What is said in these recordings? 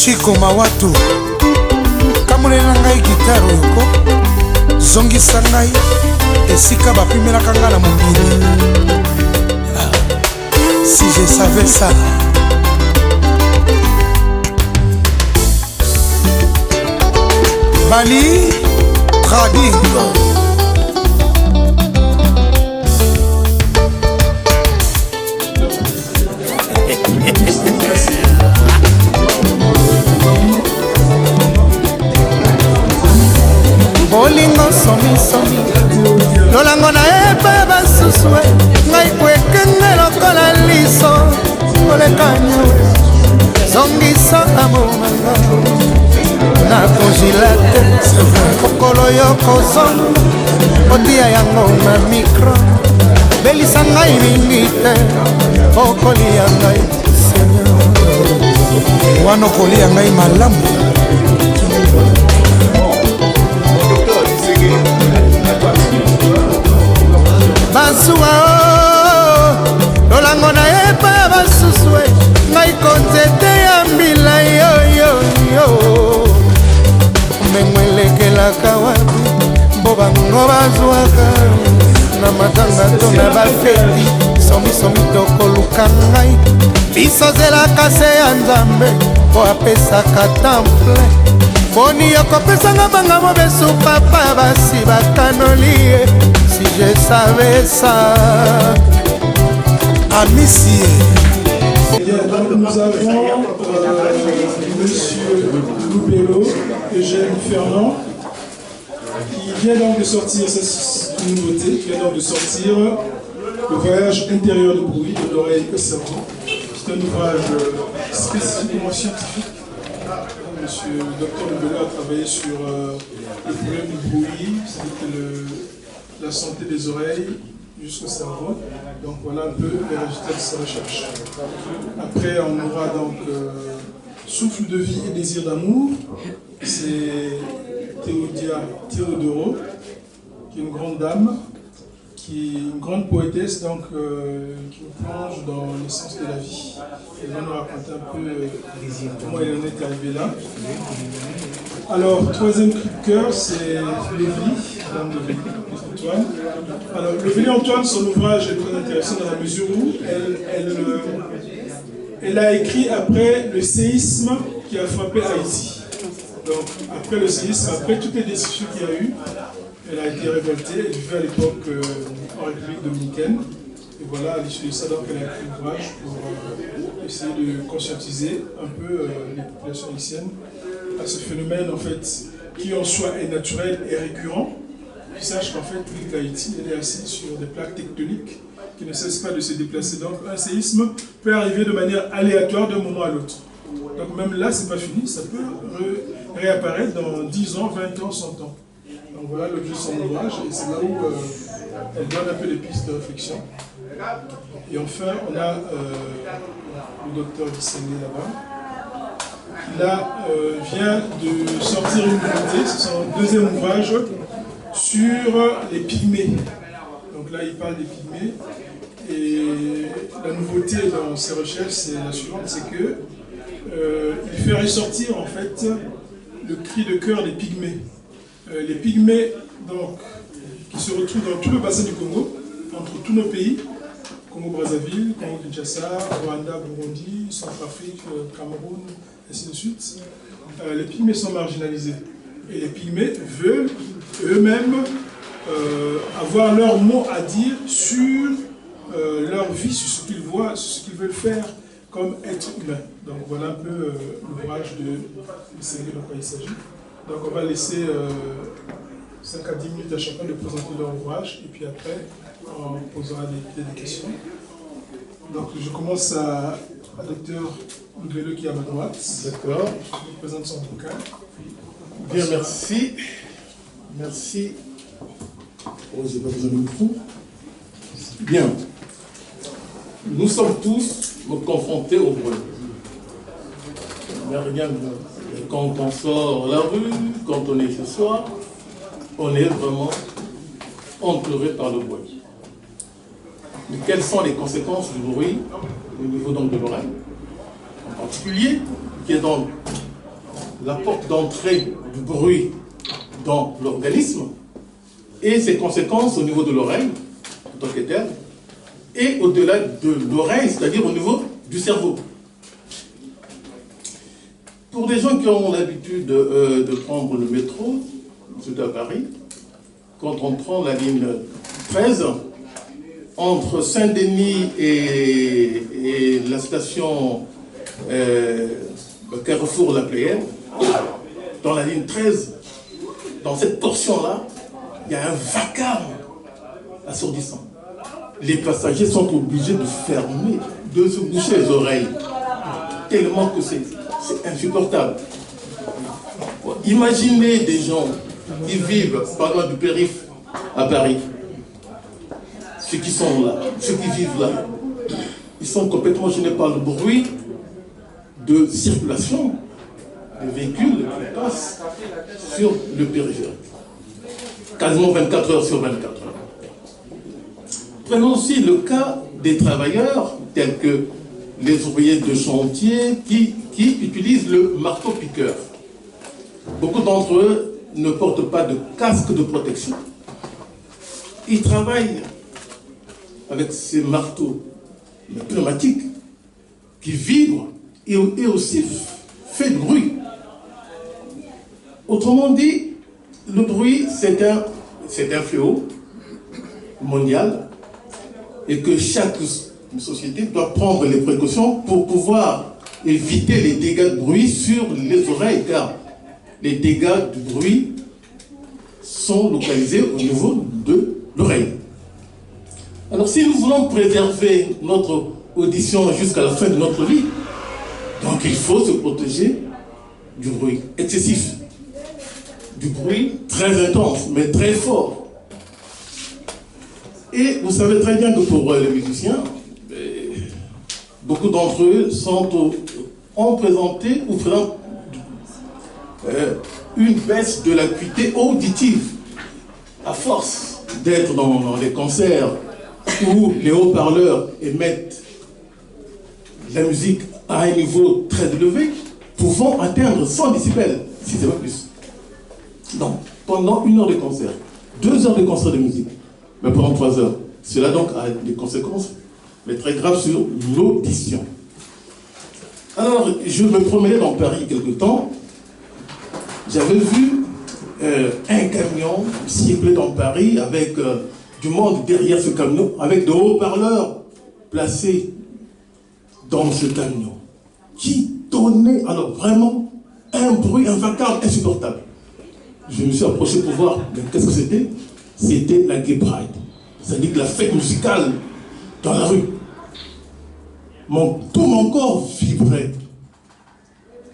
Chico Mawatu kamulela ngai gitare yoko zongisa ngai esika bapimelaka nga na mobili. Si je savais ça. Bali Trading bolingo somisomi lolango na epe basusue ngai kwekenge lokola liso olekanyawe zongisa amonanga na congilate kokolo yokozonga otia yango na mikro belisa ngai mingi te okolia ngai wana okolia ngai malamu. Basuwa lolango na epa basusue ngai konzete ya mbila yoyoyo mengwelekelaka wapi mbo bango bazwaka na matanga to na bafeti somisomi tokoluka ngai biso zelaka se ya nzambe po apesaka temple boni yokopesanga banga mobesu papa basi bakanolie. Si je savais ça. Amici. Nous avons Monsieur Loubello, Eugène Fernand, qui vient donc de sortir, c'est une nouveauté, qui vient donc de sortir Le voyage intérieur de bruit de l'oreille au cerveau. C'est un ouvrage spécifiquement scientifique. Monsieur le docteur Loubello a travaillé sur le problème du bruit, c'est-à-dire la santé des oreilles jusqu'au cerveau. Donc voilà un peu les résultats de sa recherche. Après, on aura donc Souffle de vie et désir d'amour. C'est Théodia Théodoro, qui est une grande dame, qui est une grande poétesse, donc qui nous plonge dans l'essence de la vie. Elle va nous raconter un peu comment elle en est arrivée là. Alors, troisième cri de cœur, c'est Lévy, Madame Lévy Antoine. Alors, Lévy Antoine, son ouvrage est très intéressant dans la mesure où elle a écrit après le séisme qui a frappé Haïti. Donc, après le séisme, après toutes les destructions qu'il y a eu, elle a été révoltée. Elle vivait à l'époque en République dominicaine. Et voilà, à l'issue de ça, donc, elle a écrit l'ouvrage pour essayer de conscientiser un peu les populations haïtiennes à ce phénomène, en fait, qui en soi est naturel et récurrent. Ils sachent qu'en fait, l'île d'Haïti, elle est assise sur des plaques tectoniques qui ne cessent pas de se déplacer. Donc, un séisme peut arriver de manière aléatoire d'un moment à l'autre. Donc, même là, c'est pas fini, ça peut réapparaître dans 10 ans, 20 ans, 100 ans. Donc, voilà l'objet de son ouvrage, et c'est là où elle donne un peu des pistes de réflexion. Et enfin, on a le docteur Bissengé là-bas, qui là vient de sortir une nouveauté, c'est son deuxième ouvrage sur les pygmées. Donc là, il parle des pygmées. Et la nouveauté dans ses recherches, c'est la suivante, c'est que il fait ressortir en fait le cri de cœur des pygmées. Les pygmées, donc, qui se retrouvent dans tout le bassin du Congo, entre tous nos pays, Congo-Brazzaville, Congo-Kinshasa, Rwanda, Burundi, Centrafrique, Cameroun, ainsi de suite. Les pygmées sont marginalisés. Et les pygmées veulent eux-mêmes avoir leur mot à dire sur leur vie, sur ce qu'ils voient, sur ce qu'ils veulent faire comme être humain. Donc voilà un peu l'ouvrage de Bissengé de quoi il s'agit. Donc on va laisser 5 à 10 minutes à chacun de présenter leur ouvrage et puis après on posera des questions. Donc je commence à Dr Loubello qui est à ma droite. D'accord. Je vous présente son bouquin. Bien, merci. Merci. Oh, j'ai pas besoin de micro. Bien. Nous sommes tous confrontés au bruit. Mais regarde, quand on sort la rue, quand on est ce soir, on est vraiment entouré par le bruit. Mais quelles sont les conséquences du bruit au niveau donc de l'oreille, en particulier, qui est donc la porte d'entrée du bruit dans l'organisme et ses conséquences au niveau de l'oreille, en tant que tel, et au-delà de l'oreille, c'est-à-dire au niveau du cerveau. Pour des gens qui ont l'habitude de prendre le métro, surtout à Paris, quand on prend la ligne 13, entre Saint-Denis et la station Carrefour La Pléiade, dans la ligne 13, dans cette portion-là, il y a un vacarme assourdissant. Les passagers sont obligés de fermer, de se boucher les oreilles, tellement que c'est insupportable. Imaginez des gens qui vivent pas loin du périph' à Paris. Ceux qui sont là, ceux qui vivent là, ils sont complètement gênés par le bruit de circulation des véhicules qui passent sur le périphérique. Quasiment 24 heures sur 24 heures. Prenons aussi le cas des travailleurs tels que les ouvriers de chantier qui utilisent le marteau-piqueur. Beaucoup d'entre eux ne portent pas de casque de protection. Ils travaillent avec ces marteaux pneumatiques qui vibrent et aussi fait du bruit. Autrement dit, le bruit, c'est un fléau mondial et que chaque société doit prendre les précautions pour pouvoir éviter les dégâts de bruit sur les oreilles, car les dégâts du bruit sont localisés au niveau de l'oreille. Alors si nous voulons préserver notre audition jusqu'à la fin de notre vie, donc il faut se protéger du bruit excessif, du bruit très intense, mais très fort. Et vous savez très bien que pour les musiciens, beaucoup d'entre eux ont présenté ou présentent une baisse de l'acuité auditive à force d'être dans les concerts où les haut-parleurs émettent la musique à un niveau très élevé, pouvant atteindre 100 décibels, si ce n'est pas plus. Donc, pendant 1 heure de concert, 2 heures de concert de musique, mais pendant 3 heures. Cela donc a des conséquences, mais très graves sur l'audition. Alors, je me promenais dans Paris quelque temps, j'avais vu un camion circuler dans Paris avec du monde derrière ce camion, avec de haut-parleurs placés dans ce camion, qui donnait alors vraiment un bruit, un vacarme insupportable. Je me suis approché pour voir, mais qu'est-ce que c'était? C'était la Gay Pride, c'est-à-dire la fête musicale dans la rue. Tout mon corps vibrait.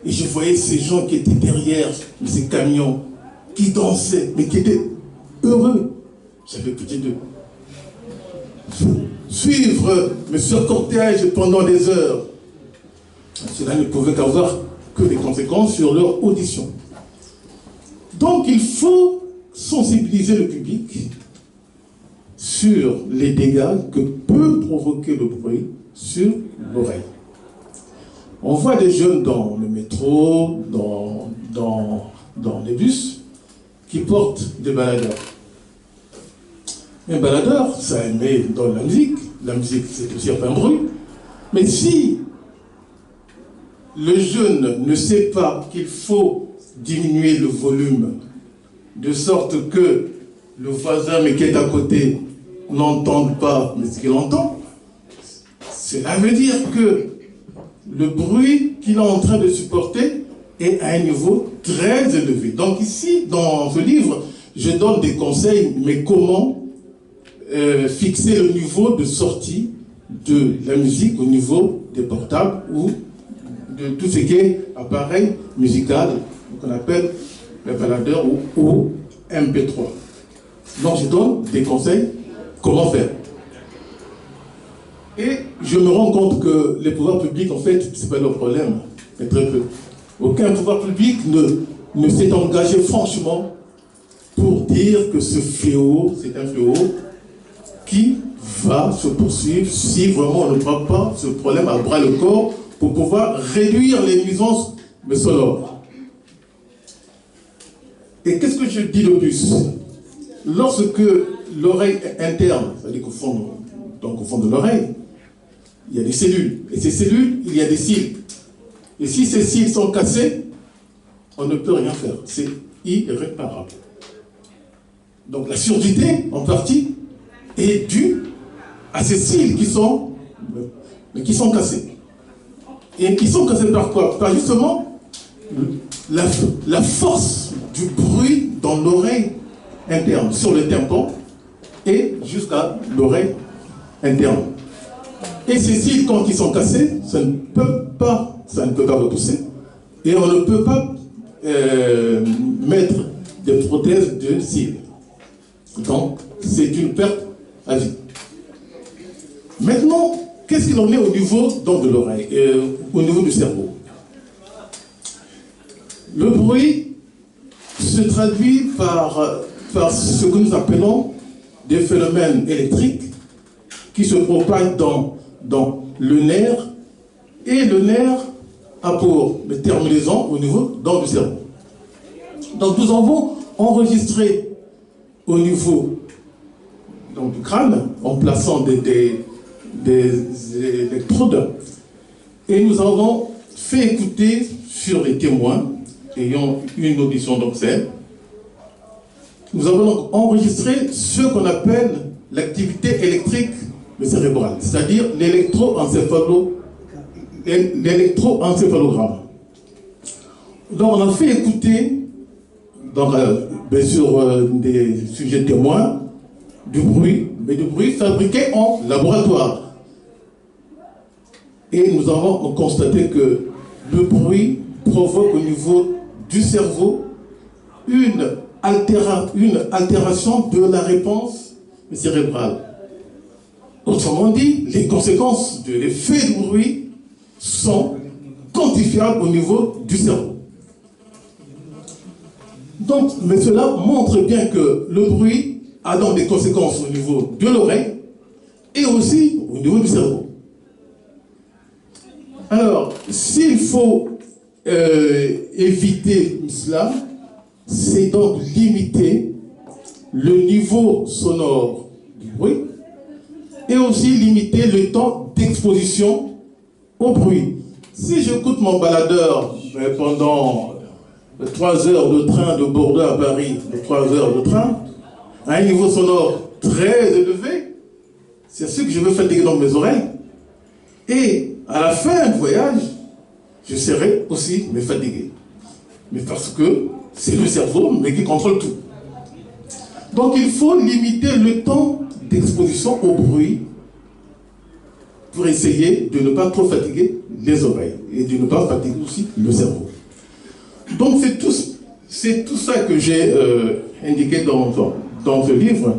Et je voyais ces gens qui étaient derrière ces camions, qui dansaient, mais qui étaient heureux. J'avais pitié d'eux. Suivre ce cortège pendant des heures, cela ne pouvait qu'avoir que des conséquences sur leur audition. Donc il faut sensibiliser le public sur les dégâts que peut provoquer le bruit sur l'oreille. On voit des jeunes dans le métro, dans les bus, qui portent des baladeurs. Un baladeur, ça émet dans la musique c'est aussi un bruit, mais si le jeune ne sait pas qu'il faut diminuer le volume, de sorte que le voisin mais qui est à côté n'entende pas ce qu'il entend, cela veut dire que le bruit qu'il est en train de supporter est à un niveau très élevé. Donc ici, dans ce livre, je donne des conseils, mais comment fixer le niveau de sortie de la musique au niveau des portables ou de tout ce qui est appareil musical qu'on appelle les baladeurs ou MP3. Donc je donne des conseils, comment faire. Et je me rends compte que les pouvoirs publics, en fait, ce n'est pas leur problème, mais très peu. Aucun pouvoir public ne s'est engagé franchement pour dire que ce fléau, c'est un fléau qui va se poursuivre si vraiment on ne prend pas ce problème à bras le corps pour pouvoir réduire les nuisances sonores. Et qu'est-ce que je dis de plus? Lorsque l'oreille interne, c'est-à-dire qu'au fond, donc au fond de l'oreille, il y a des cellules. Et ces cellules, il y a des cils. Et si ces cils sont cassés, on ne peut rien faire. C'est irréparable. Donc la surdité, en partie, est due à ces cils qui sont cassés. Et qui sont cassés par quoi? Par justement la force du bruit dans l'oreille interne, sur le tympan et jusqu'à l'oreille interne. Et ces cils, quand ils sont cassés, ça ne peut pas repousser. Et on ne peut pas mettre des prothèses de cils. Donc, c'est une perte à vie. Maintenant, qu'est-ce qu'il en est au niveau donc, de l'oreille, au niveau du cerveau? Le bruit se traduit par ce que nous appelons des phénomènes électriques qui se propagent dans le nerf, et le nerf a pour terminaison au niveau du cerveau. Donc nous avons enregistré au niveau donc, du crâne en plaçant des électrodes, et nous avons fait écouter sur les témoins ayant une audition d'obsède. Nous avons donc enregistré ce qu'on appelle l'activité électrique cérébrale, c'est-à-dire l'électroencéphalogramme. Donc on a fait écouter, donc, bien sûr, des sujets témoins, du bruit, mais du bruit fabriqué en laboratoire. Et nous avons constaté que le bruit provoque au niveau du cerveau une altération de la réponse cérébrale. Autrement dit, les conséquences de l'effet du bruit sont quantifiables au niveau du cerveau. Donc, mais cela montre bien que le bruit a donc des conséquences au niveau de l'oreille et aussi au niveau du cerveau. Alors, s'il faut éviter cela, c'est donc limiter le niveau sonore du bruit et aussi limiter le temps d'exposition au bruit. Si j'écoute mon baladeur pendant 3 heures de train de Bordeaux à Paris, 3 heures de train, à un niveau sonore très élevé, c'est sûr que je vais fatiguer dans mes oreilles. Et à la fin du voyage, je serai aussi me fatiguer. Mais parce que c'est le cerveau mais qui contrôle tout. Donc il faut limiter le temps d'exposition au bruit pour essayer de ne pas trop fatiguer les oreilles et de ne pas fatiguer aussi le cerveau. Donc c'est tout ça que j'ai indiqué dans ce livre,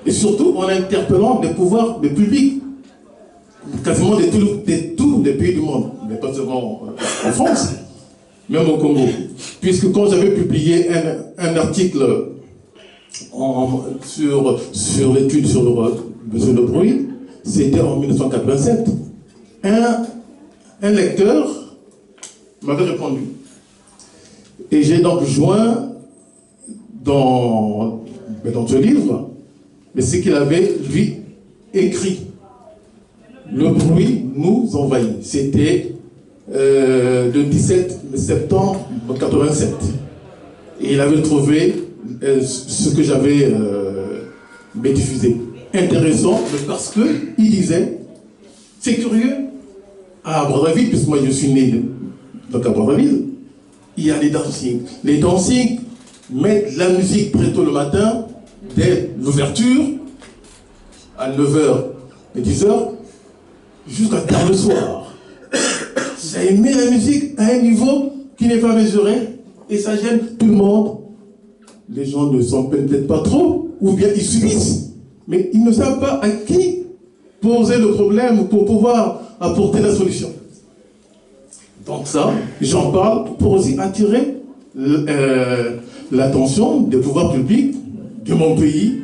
et surtout en interpellant les pouvoirs des publics, quasiment de tous les pays du monde, mais pas seulement en France, même au Congo. Puisque quand j'avais publié un article sur l'étude sur le bruit, c'était en 1987, un lecteur m'avait répondu. Et j'ai donc joint dans ce livre ce qu'il avait, lui, écrit. Le bruit nous envahit. C'était le 17 septembre 1987. Et il avait trouvé ce que j'avais diffusé intéressant, parce qu'il disait, c'est curieux, à Brazzaville, puisque moi je suis né donc à Brazzaville, il y a les dancing. Les dancing mettent la musique très tôt le matin, dès l'ouverture, à 9h et 10h, jusqu'à tard le soir. Ça émet la musique à un niveau qui n'est pas mesuré, et ça gêne tout le monde. Les gens ne s'en plaignent peut-être pas trop, ou bien ils subissent, mais ils ne savent pas à qui poser le problème pour pouvoir apporter la solution. Donc ça, j'en parle pour aussi attirer l'attention des pouvoirs publics de mon pays,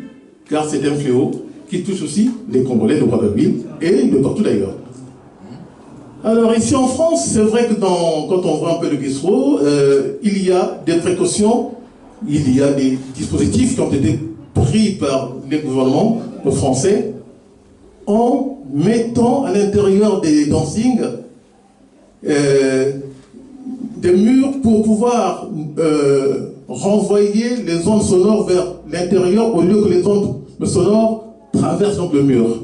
car c'est un fléau qui touche aussi les Congolais de Brazzaville et de partout d'ailleurs. Alors ici en France, c'est vrai que quand on voit un peu le bistrot, il y a des précautions il y a des dispositifs qui ont été pris par les gouvernements français en mettant à l'intérieur des dancing des murs pour pouvoir renvoyer les ondes sonores vers l'intérieur au lieu que les ondes sonores traversent donc le mur.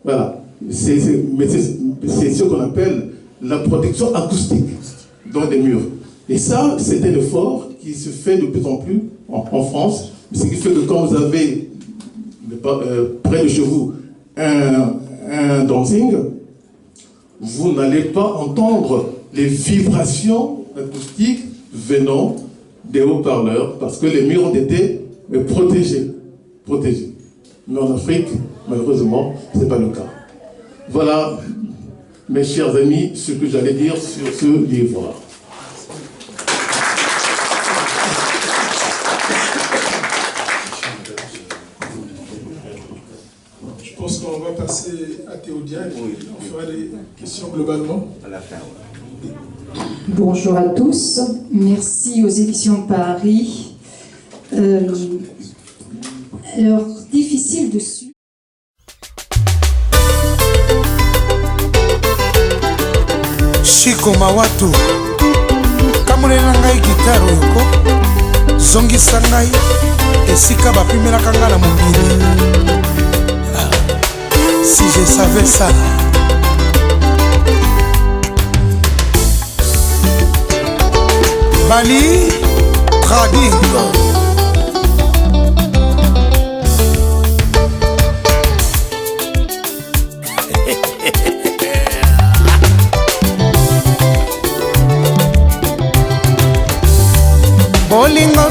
Voilà. C'est ce qu'on appelle la protection acoustique dans des murs. Et ça, c'est un effort qui se fait de plus en plus en France. Ce qui fait que quand vous avez près de chez vous un dancing, vous n'allez pas entendre les vibrations acoustiques venant des haut-parleurs parce que les murs ont été protégés. Mais en Afrique, malheureusement, ce n'est pas le cas. Voilà, mes chers amis, ce que j'allais dire sur ce livre. Je pense qu'on va passer à Théodia et puis on fera des questions globalement. À la fin, ouais. Bonjour à tous, merci aux éditions Paris. Alors, difficile de suivre. Chico Mawatu kamulela ngai gitare yoko zongisa ngai esika bapimelaka nga na mokili. Si je savais ça. Bali Trading. Bolingo